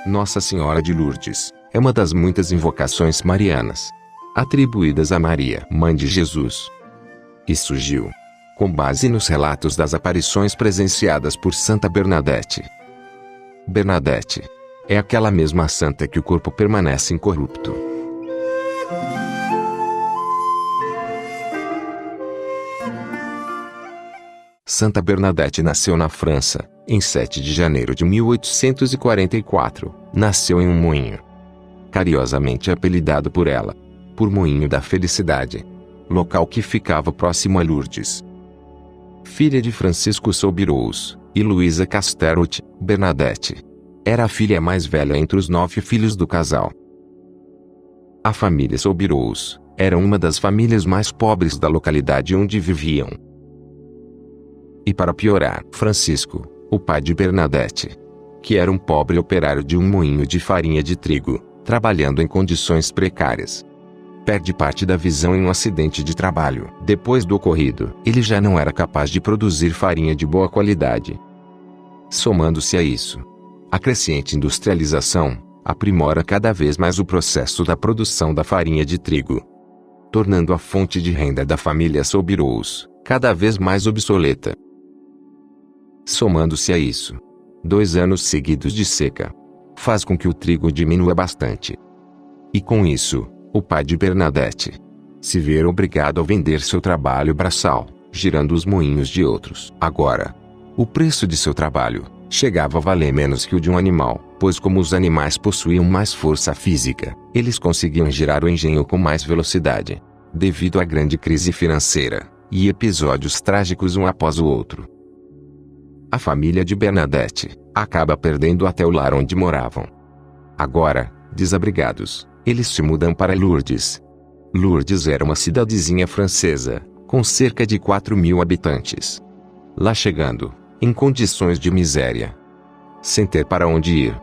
Nossa Senhora de Lourdes é uma das muitas invocações marianas atribuídas a Maria, mãe de Jesus. E surgiu com base nos relatos das aparições presenciadas por Santa Bernadette. Bernadette é aquela mesma santa que o corpo permanece incorrupto. Santa Bernadette nasceu na França, em 7 de janeiro de 1844. Nasceu em um moinho, carinhosamente apelidado por ela, por Moinho da Felicidade, local que ficava próximo a Lourdes. Filha de Francisco Soubirous e Luísa Castellotti, Bernadette era a filha mais velha entre os 9 filhos do casal. A família Soubirous era uma das famílias mais pobres da localidade onde viviam. E para piorar, Francisco, o pai de Bernadette, que era um pobre operário de um moinho de farinha de trigo, trabalhando em condições precárias, perde parte da visão em um acidente de trabalho. Depois do ocorrido, ele já não era capaz de produzir farinha de boa qualidade. Somando-se a isso, a crescente industrialização aprimora cada vez mais o processo da produção da farinha de trigo, tornando a fonte de renda da família Soubirous cada vez mais obsoleta. Somando-se a isso, 2 anos seguidos de seca faz com que o trigo diminua bastante. E com isso, o pai de Bernadette se vê obrigado a vender seu trabalho braçal, girando os moinhos de outros. Agora, o preço de seu trabalho chegava a valer menos que o de um animal, pois como os animais possuíam mais força física, eles conseguiam girar o engenho com mais velocidade, devido à grande crise financeira e episódios trágicos um após o outro. A família de Bernadette acaba perdendo até o lar onde moravam. Agora, desabrigados, eles se mudam para Lourdes. Lourdes era uma cidadezinha francesa, com cerca de 4.000 habitantes. Lá chegando, em condições de miséria, sem ter para onde ir,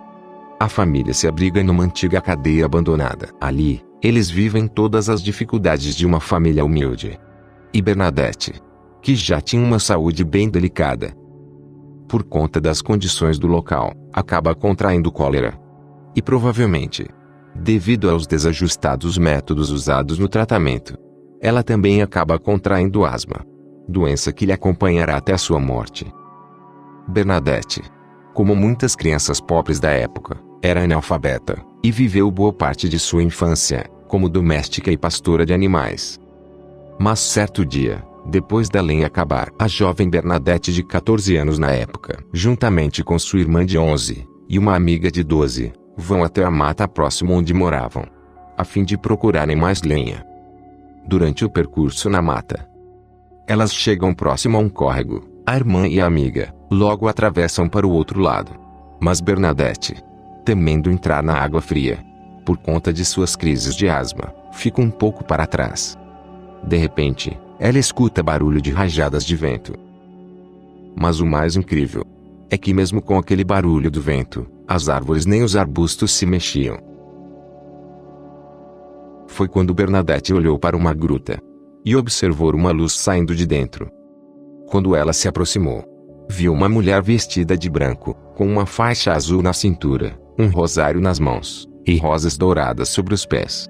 a família se abriga numa antiga cadeia abandonada. Ali, eles vivem todas as dificuldades de uma família humilde. E Bernadette, que já tinha uma saúde bem delicada, por conta das condições do local, acaba contraindo cólera. E provavelmente, devido aos desajustados métodos usados no tratamento, ela também acaba contraindo asma, doença que lhe acompanhará até a sua morte. Bernadette, como muitas crianças pobres da época, era analfabeta, e viveu boa parte de sua infância como doméstica e pastora de animais. Mas certo dia, depois da lenha acabar, a jovem Bernadette de 14 anos na época, juntamente com sua irmã de 11 e uma amiga de 12, vão até a mata próxima onde moravam, a fim de procurarem mais lenha. Durante o percurso na mata, elas chegam próximo a um córrego. A irmã e a amiga logo atravessam para o outro lado. Mas Bernadette, temendo entrar na água fria, por conta de suas crises de asma, fica um pouco para trás. De repente, ela escuta barulho de rajadas de vento. Mas o mais incrível é que mesmo com aquele barulho do vento, as árvores nem os arbustos se mexiam. Foi quando Bernadette olhou para uma gruta e observou uma luz saindo de dentro. Quando ela se aproximou, viu uma mulher vestida de branco, com uma faixa azul na cintura, um rosário nas mãos e rosas douradas sobre os pés.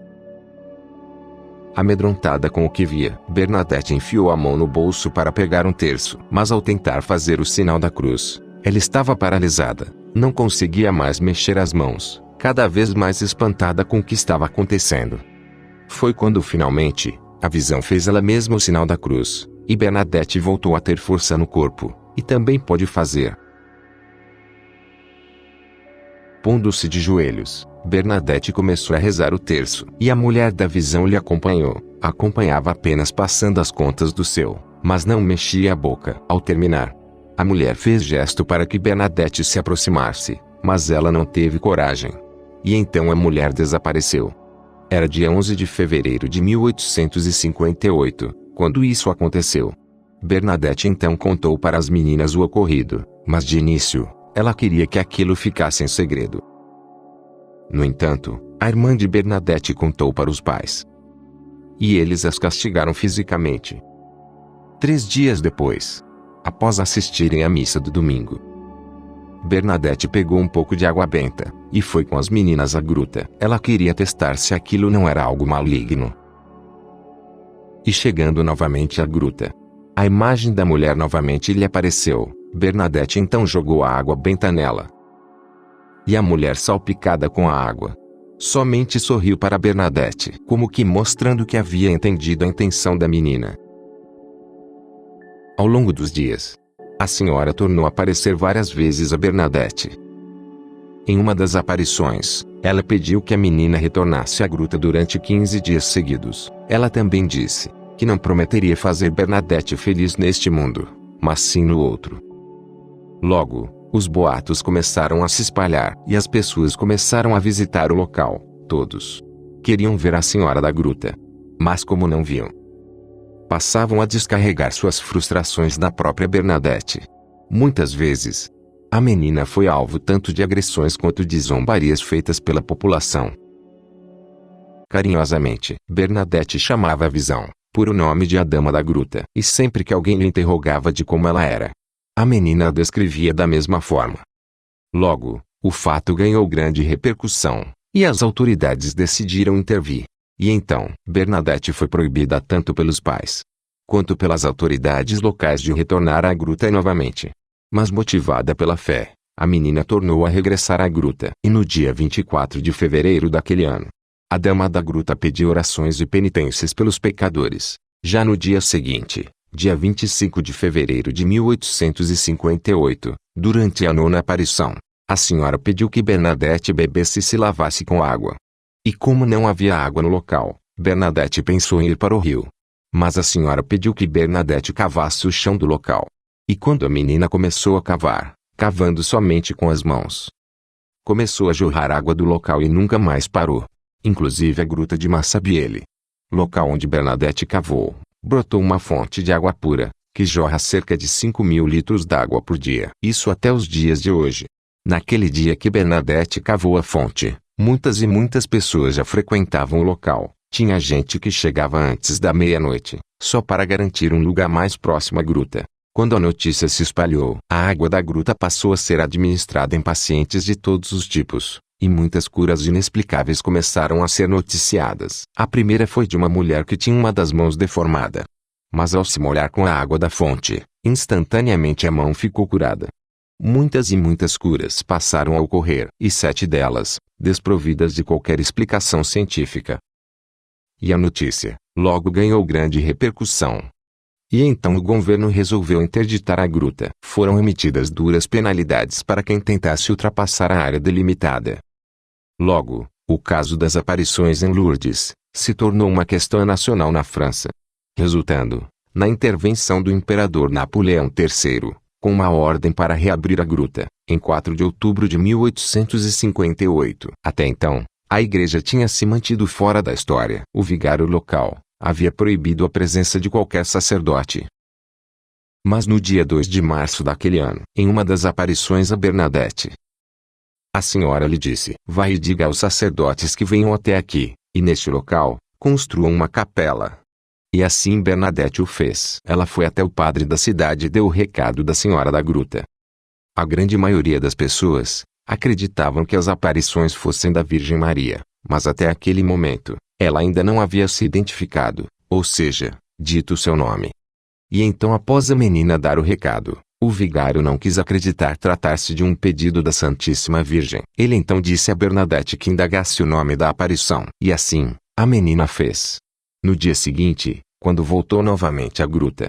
Amedrontada com o que via, Bernadette enfiou a mão no bolso para pegar um terço, mas ao tentar fazer o sinal da cruz, ela estava paralisada, não conseguia mais mexer as mãos, cada vez mais espantada com o que estava acontecendo. Foi quando finalmente, a visão fez ela mesma o sinal da cruz, e Bernadette voltou a ter força no corpo, e também pôde fazer. Pondo-se de joelhos, Bernadette começou a rezar o terço, e a mulher da visão lhe acompanhou. Acompanhava apenas passando as contas do seu, mas não mexia a boca. Ao terminar, a mulher fez gesto para que Bernadette se aproximasse, mas ela não teve coragem. E então a mulher desapareceu. Era dia 11 de fevereiro de 1858, quando isso aconteceu. Bernadette então contou para as meninas o ocorrido, mas de início, ela queria que aquilo ficasse em segredo. No entanto, A irmã de Bernadette contou para os pais. E eles as castigaram fisicamente. 3 dias depois, após assistirem à missa do domingo, Bernadette pegou um pouco de água benta e foi com as meninas à gruta. Ela queria testar se aquilo não era algo maligno. E chegando novamente à gruta, a imagem da mulher novamente lhe apareceu. Bernadette então jogou a água benta nela. E a mulher, salpicada com a água, somente sorriu para Bernadette, como que mostrando que havia entendido a intenção da menina. Ao longo dos dias, a senhora tornou a aparecer várias vezes a Bernadette. Em uma das aparições, ela pediu que a menina retornasse à gruta durante 15 dias seguidos. Ela também disse que não prometeria fazer Bernadette feliz neste mundo, mas sim no outro. Logo, os boatos começaram a se espalhar e as pessoas começaram a visitar o local. Todos queriam ver a senhora da gruta, mas como não viam, passavam a descarregar suas frustrações na própria Bernadette. Muitas vezes, a menina foi alvo tanto de agressões quanto de zombarias feitas pela população. Carinhosamente, Bernadette chamava a visão por o nome de a Dama da Gruta, e sempre que alguém lhe interrogava de como ela era, a menina a descrevia da mesma forma. Logo, o fato ganhou grande repercussão, e as autoridades decidiram intervir. E então, Bernadette foi proibida tanto pelos pais, quanto pelas autoridades locais de retornar à gruta novamente. Mas motivada pela fé, a menina tornou a regressar à gruta. E no dia 24 de fevereiro daquele ano, a Dama da Gruta pediu orações e penitências pelos pecadores. Já no dia seguinte, dia 25 de fevereiro de 1858, durante a 9ª aparição, a senhora pediu que Bernadette bebesse e se lavasse com água. E como não havia água no local, Bernadette pensou em ir para o rio. Mas a senhora pediu que Bernadette cavasse o chão do local. E quando a menina começou a cavar, cavando somente com as mãos, começou a jorrar água do local e nunca mais parou. Inclusive a gruta de Massabielle, local onde Bernadette cavou, brotou uma fonte de água pura, que jorra cerca de 5.000 litros d'água por dia. Isso até os dias de hoje. Naquele dia que Bernadette cavou a fonte, muitas e muitas pessoas já frequentavam o local. Tinha gente que chegava antes da meia-noite, só para garantir um lugar mais próximo à gruta. Quando a notícia se espalhou, a água da gruta passou a ser administrada em pacientes de todos os tipos, e muitas curas inexplicáveis começaram a ser noticiadas. A primeira foi de uma mulher que tinha uma das mãos deformada. Mas ao se molhar com a água da fonte, instantaneamente a mão ficou curada. Muitas e muitas curas passaram a ocorrer, e 7 delas, desprovidas de qualquer explicação científica. E a notícia, logo ganhou grande repercussão. E então o governo resolveu interditar a gruta. Foram emitidas duras penalidades para quem tentasse ultrapassar a área delimitada. Logo, o caso das aparições em Lourdes se tornou uma questão nacional na França, resultando na intervenção do imperador Napoleão III, com uma ordem para reabrir a gruta, em 4 de outubro de 1858. Até então, a igreja tinha se mantido fora da história. O vigário local havia proibido a presença de qualquer sacerdote. Mas no dia 2 de março daquele ano, em uma das aparições a Bernadette, a senhora lhe disse: vai e diga aos sacerdotes que venham até aqui, e neste local, construam uma capela. E assim Bernadette o fez. Ela foi até o padre da cidade e deu o recado da senhora da gruta. A grande maioria das pessoas acreditavam que as aparições fossem da Virgem Maria, mas até aquele momento, ela ainda não havia se identificado, ou seja, dito seu nome. E então, após a menina dar o recado, o vigário não quis acreditar tratar-se de um pedido da Santíssima Virgem. Ele então disse a Bernadette que indagasse o nome da aparição. E assim, a menina fez. No dia seguinte, quando voltou novamente à gruta,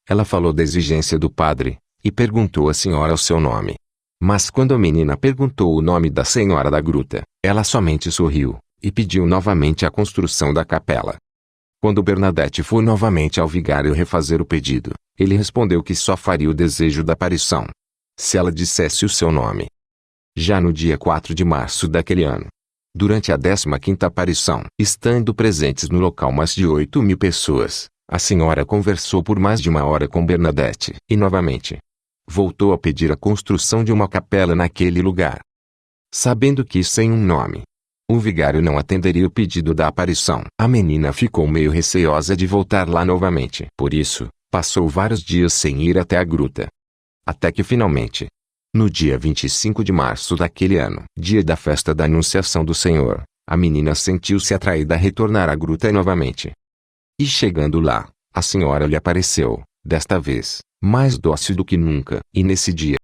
ela falou da exigência do padre, e perguntou à senhora o seu nome. Mas quando a menina perguntou o nome da senhora da gruta, ela somente sorriu, e pediu novamente a construção da capela. Quando Bernadette foi novamente ao vigário refazer o pedido, ele respondeu que só faria o desejo da aparição se ela dissesse o seu nome. Já no dia 4 de março daquele ano, durante a 15ª aparição, estando presentes no local mais de 8.000 pessoas, a senhora conversou por mais de 1 hora com Bernadette, e novamente voltou a pedir a construção de uma capela naquele lugar. Sabendo que sem um nome, O vigário não atenderia o pedido da aparição. A menina ficou meio receosa de voltar lá novamente. Por isso, passou vários dias sem ir até a gruta. Até que finalmente, no dia 25 de março daquele ano, dia da festa da Anunciação do Senhor, a menina sentiu-se atraída a retornar à gruta novamente. E chegando lá, a senhora lhe apareceu, desta vez, mais dócil do que nunca. E nesse dia,